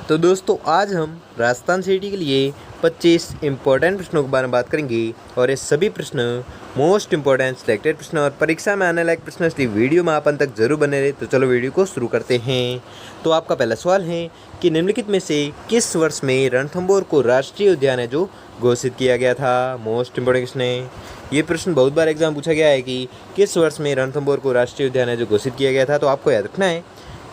तो दोस्तों आज हम राजस्थान सिटी के लिए 25 इम्पोर्टेंट प्रश्नों के बारे में बात करेंगे और ये सभी प्रश्न मोस्ट इम्पोर्टेंट सिलेक्टेड प्रश्न और परीक्षा में आने लायक प्रश्न, इसलिए वीडियो में आप अंत तक जरूर बने रहे। तो चलो वीडियो को शुरू करते हैं। तो आपका पहला सवाल है कि निम्नलिखित में से किस वर्ष में रणथंभौर को राष्ट्रीय उद्यान है जो घोषित किया गया था। मोस्ट इम्पोर्टेंट प्रश्न है ये। प्रश्न बहुत बार एग्जाम पूछा गया है कि किस वर्ष में रणथंभौर को राष्ट्रीय उद्यान है जो घोषित किया गया था। तो आपको याद रखना है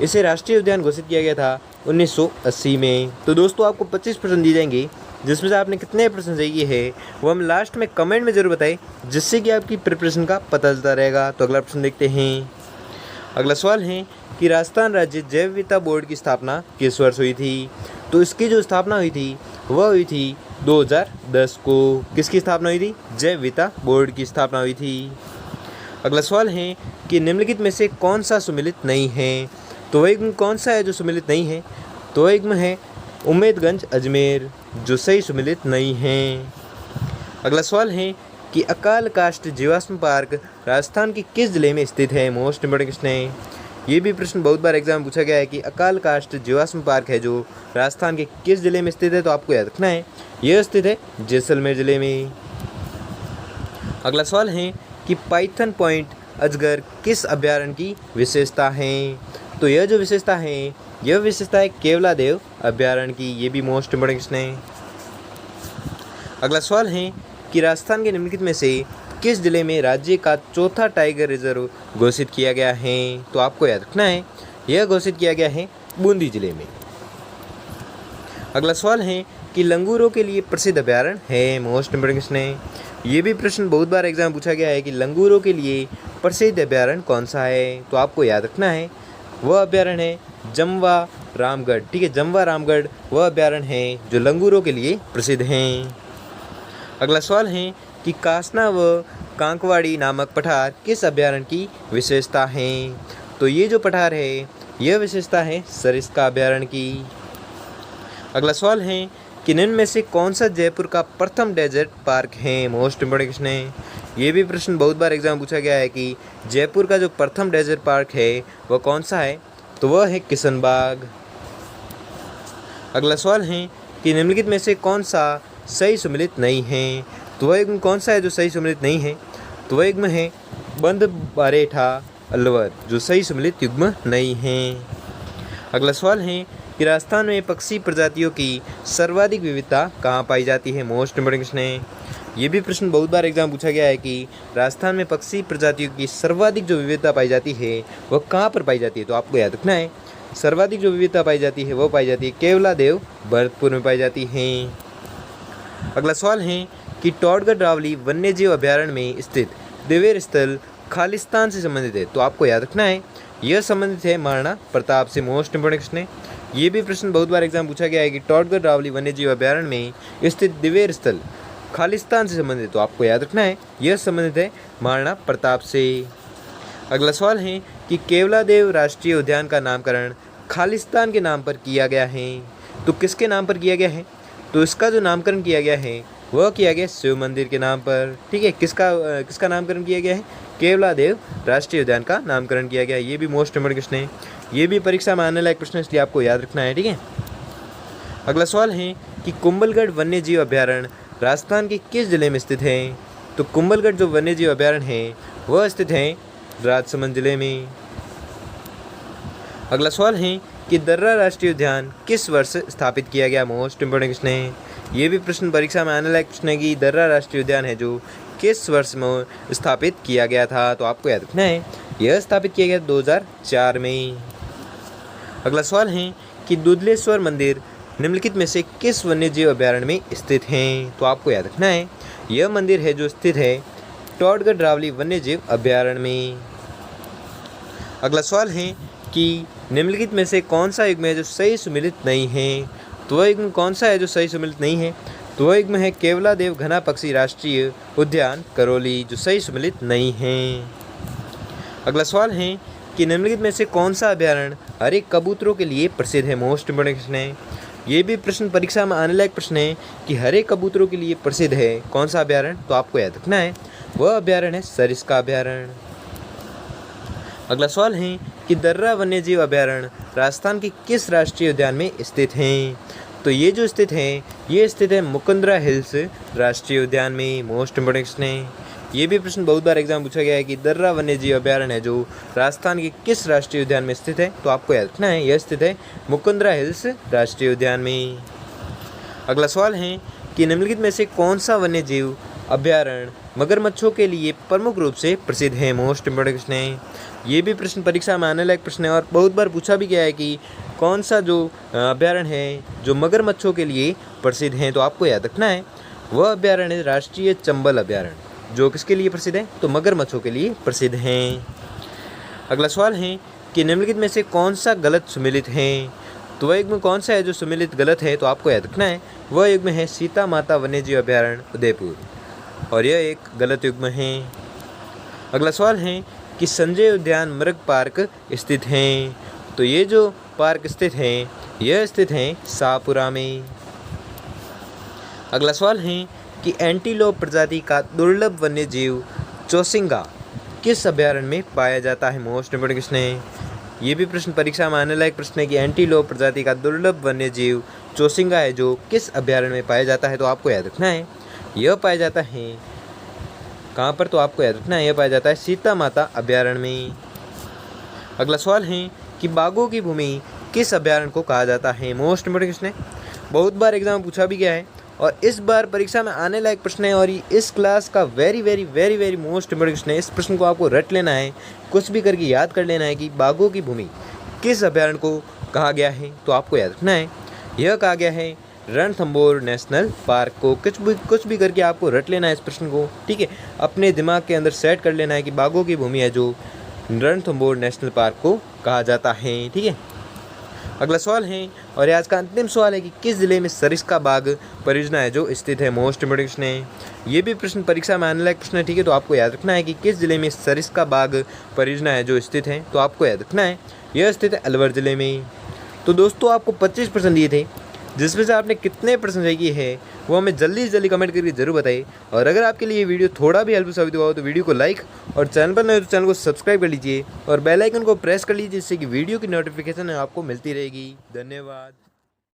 इसे राष्ट्रीय उद्यान घोषित किया गया था 1980 में। तो दोस्तों आपको 25 प्रश्न दिए जाएंगे, जिसमें से आपने कितने प्रश्न चाहिए है वो हम लास्ट में कमेंट में ज़रूर बताएं, जिससे कि आपकी प्रिपरेशन का पता चलता रहेगा। तो अगला प्रश्न देखते हैं। अगला सवाल है कि राजस्थान राज्य जैव विविधता बोर्ड की स्थापना किस वर्ष हुई थी। तो इसकी जो स्थापना हुई थी वह हुई थी 2010 को। किसकी स्थापना हुई थी? जैव विविधता बोर्ड की स्थापना हुई थी। अगला सवाल है कि निम्नलिखित में से कौन सा सुमेलित नहीं है। तो वह इग्म कौन सा है जो सुमेलित नहीं है? तो वह इग्म है उम्मेदगंज अजमेर, जो सही सुमेलित नहीं है। अगला सवाल है कि अकाल काष्ठ जीवाश्म पार्क राजस्थान के किस जिले में स्थित है। मोस्ट इम्पोर्टेंट क्वेश्चन है ये भी। प्रश्न बहुत बार एग्जाम में पूछा गया है कि अकाल काष्ठ जीवाश्म पार्क है जो राजस्थान के किस जिले में स्थित है। तो आपको याद रखना है यह स्थित है जैसलमेर जिले में। अगला सवाल है कि पाइथन पॉइंट अजगर किस अभ्यारण्य की विशेषता है। तो यह जो विशेषता है यह विशेषता है केवलादेव अभ्यारण्य की। ये भी मोस्ट इम्पोर्टेंट क्वेश्चन है। अगला सवाल है कि राजस्थान के निम्नलिखित में से किस जिले में राज्य का चौथा टाइगर रिजर्व घोषित किया गया है। तो आपको याद रखना है यह घोषित किया गया है बूंदी जिले में। अगला सवाल है कि लंगूरों के लिए प्रसिद्ध अभ्यारण्य है। मोस्ट इम्पोर्टेंट क्वेश्चन है ये भी। प्रश्न बहुत बार एग्जाम में पूछा गया है कि लंगूरों के लिए प्रसिद्ध अभ्यारण्य कौन सा है। तो आपको याद रखना है वह अभ्यारण्य है जमवा रामगढ़। ठीक है, जमवा रामगढ़ वह अभ्यारण्य है जो लंगूरों के लिए प्रसिद्ध हैं। अगला सवाल है कि कासना व कांकवाड़ी नामक पठार किस अभ्यारण्य की विशेषता है। तो ये जो पठार है यह विशेषता है सरिस्का अभ्यारण्य की। अगला सवाल है कि निम्न में से कौन सा जयपुर का प्रथम डेजर्ट पार्क है। मोस्ट इम्पोर्टेंट क्वेश्चन है ये भी। प्रश्न बहुत बार एग्जाम पूछा गया है कि जयपुर का जो प्रथम डेजर्ट पार्क है वह कौन सा है। तो वह है किशनबाग। अगला सवाल है कि निम्नलिखित में से कौन सा सही सुमेलित नहीं है। तो वह इग्म कौन सा है जो सही सुमेलित नहीं है। तो वह इग्म है बंद बारेठा अलवर, जो सही सुमेलित युग्म नहीं है। अगला सवाल है कि राजस्थान में पक्षी प्रजातियों की सर्वाधिक विविधता कहाँ पाई जाती है। मोस्ट इम्पोर्टेंट क्वेश्चन है ये भी। प्रश्न बहुत बार एग्जाम पूछा गया है कि राजस्थान में पक्षी प्रजातियों की सर्वाधिक जो विविधता पाई जाती है वह कहाँ पर पाई जाती है। तो आपको याद रखना है सर्वाधिक जो विविधता पाई जाती है वह पाई जाती है केवलादेव भरतपुर में पाई जाती है। अगला सवाल है कि टोडगढ़ रावली वन्यजीव अभ्यारण्य में स्थित देवेर स्थल खालिस्तान से संबंधित है। तो आपको याद रखना है यह संबंधित है महाराणा प्रताप से। मोस्ट इम्पोर्टेंट क्वेश्चन है ये भी। प्रश्न बहुत बार एग्जाम पूछा गया है कि टोडगढ़ रावली वन्यजीव अभ्यारण्य में स्थित देवेर स्थल खालिस्तान से संबंधित। तो आपको याद रखना है यह संबंधित है महाराणा प्रताप से। अगला सवाल है कि केवलादेव राष्ट्रीय उद्यान का नामकरण खालिस्तान के नाम पर किया गया है। तो किसके नाम पर किया गया है। तो इसका जो नामकरण किया गया है वह किया गया शिव मंदिर के नाम पर। ठीक है, किसका नामकरण किया गया है? केवलादेव राष्ट्रीय उद्यान का नामकरण किया गया है। ये भी मोस्ट इम्पोर्टेंट क्वेश्चन है ये भी। परीक्षा में आने लायक प्रश्न, इसलिए आपको याद रखना है। ठीक है। अगला सवाल है कि कुंभलगढ़ वन्यजीव अभ्यारण्य राजस्थान के किस जिले में स्थित है। तो कुंभलगढ़ जो वन्यजीव अभ्यारण्य है वह स्थित है राजसमंद जिले में। अगला सवाल है कि दर्रा राष्ट्रीय उद्यान किस वर्ष स्थापित किया गया। मोस्ट इम्पोर्टेंट क्वेश्चन है ये भी। प्रश्न परीक्षा में आने लायक प्रश्न है कि दर्रा राष्ट्रीय उद्यान है जो किस वर्ष में स्थापित किया गया था। तो आपको याद रखना है यह स्थापित किया गया 2004 में। अगला सवाल है कि दुधलेश्वर मंदिर निम्नलिखित में से किस वन्यजीव अभ्यारण्य में स्थित हैं। तो आपको याद रखना है यह मंदिर है जो स्थित है टोडगढ़ रावली वन्यजीव अभ्यारण्य में। अगला सवाल है कि निम्नलिखित में से कौन सा युग्म है जो सही सुमेलित नहीं है। तो वह युग्म कौन सा है जो सही सुमेलित नहीं है। तो वह युग्म है केवलादेव घना पक्षी राष्ट्रीय उद्यान करौली, जो सही सुमेलित नहीं है। अगला सवाल है कि निम्नलिखित में से कौन सा अभ्यारण्य हरे कबूतरों के लिए प्रसिद्ध है। मोस्ट इम्पोर्टेंट क्वेश्चन है ये भी। प्रश्न परीक्षा में आने लायक प्रश्न है कि हरे कबूतरों के लिए प्रसिद्ध है कौन सा अभ्यारण्य। तो आपको याद रखना है वह अभ्यारण्य है सरिस्का अभ्यारण्य। अगला सवाल है कि दर्रा वन्यजीव अभयारण्य राजस्थान के किस राष्ट्रीय उद्यान में स्थित हैं? तो ये जो स्थित हैं, ये स्थित है मुकुंदरा हिल्स राष्ट्रीय उद्यान में। मोस्ट इंपोर्टेंट क्वेश्चन है। ये भी प्रश्न बहुत बार एग्जाम पूछा गया है कि दर्रा वन्यजीव अभयारण्य है जो राजस्थान के किस राष्ट्रीय उद्यान में स्थित है? तो आपको याद रखना है, यह स्थित है मुकुंदरा हिल्स राष्ट्रीय उद्यान में। अगला सवाल है कि निम्नलिखित में से कौन सा वन्यजीव अभयारण्य मगरमच्छों के लिए प्रमुख रूप से प्रसिद्ध है? मोस्ट इंपोर्टेंट क्वेश्चन है। ये भी प्रश्न परीक्षा में आने लायक प्रश्न है और बहुत बार पूछा भी गया है कि कौन सा जो अभयारण्य है जो मगरमच्छों के लिए प्रसिद्ध है? तो आपको याद रखना है, वह अभयारण्य राष्ट्रीय चंबल अभयारण्य, जो किसके लिए प्रसिद्ध है? तो मगरमच्छों के लिए प्रसिद्ध हैं। अगला सवाल है कि निम्नलिखित में से कौन सा गलत सुमेलित है? तो वह युग्म कौन सा है जो सुमेलित गलत है? तो आपको याद रखना है, वह युग्म है सीता माता वन्यजीव अभयारण्य उदयपुर, और यह एक गलत युग्म है। अगला सवाल है कि संजय उद्यान मृग पार्क स्थित हैं? तो ये जो पार्क स्थित है, यह स्थित है शाहपुरा में। अगला सवाल है कि एंटीलोप प्रजाति का दुर्लभ वन्यजीव चौसिंगा किस अभयारण्य में पाया जाता है? मोस्ट इंपोर्टेंट क्वेश्चन है। ये भी प्रश्न परीक्षा में आने लायक प्रश्न है कि एंटीलोप प्रजाति का दुर्लभ वन्यजीव चौसिंगा है जो किस अभयारण्य में पाया जाता है? तो आपको याद रखना है, यह पाया जाता है कहाँ पर? तो आपको याद रखना है, यह पाया जाता है सीता माता अभयारण्य में। अगला सवाल है कि बाघों की भूमि किस अभयारण्य को कहा जाता है? मोस्ट इंपोर्टेंट क्वेश्चन है। बहुत बार एग्जाम में पूछा भी गया है और इस बार परीक्षा में आने लायक प्रश्न है और ये इस क्लास का very very very very most important question है। इस प्रश्न को आपको रट लेना है, कुछ भी करके याद कर लेना है कि बाघों की भूमि किस अभयारण्य को कहा गया है? तो आपको याद रखना है, यह कहा गया है रणथंभौर नेशनल पार्क को। कुछ भी करके आपको रट लेना है इस प्रश्न को, ठीक है। अपने दिमाग के अंदर सेट कर लेना है कि बाघों की भूमि है जो रणथंभौर नेशनल पार्क को कहा जाता है, ठीक है। अगला सवाल है और आज का अंतिम सवाल है कि किस जिले में सरिस्का बाग परियोजना है जो स्थित है? मोस्ट इंपोर्टेंट क्वेश्चन है। ये भी प्रश्न परीक्षा में आने लायक प्रश्न है, ठीक है। तो आपको याद रखना है कि किस जिले में सरिस्का बाग परियोजना है जो स्थित है? तो आपको याद रखना है, यह स्थित है अलवर जिले में। तो दोस्तों आपको 25% दिए थे, जिसमें से आपने कितने परसेंट सही किए हैं वो हमें जल्दी से जल्दी कमेंट करके जरूर बताइए। और अगर आपके लिए ये वीडियो थोड़ा भी हेल्पफुल साबित हुआ हो तो वीडियो को लाइक और चैनल पर नए तो चैनल को सब्सक्राइब कर लीजिए और बेल आइकन को प्रेस कर लीजिए, जिससे कि वीडियो की नोटिफिकेशन आपको मिलती रहेगी। धन्यवाद।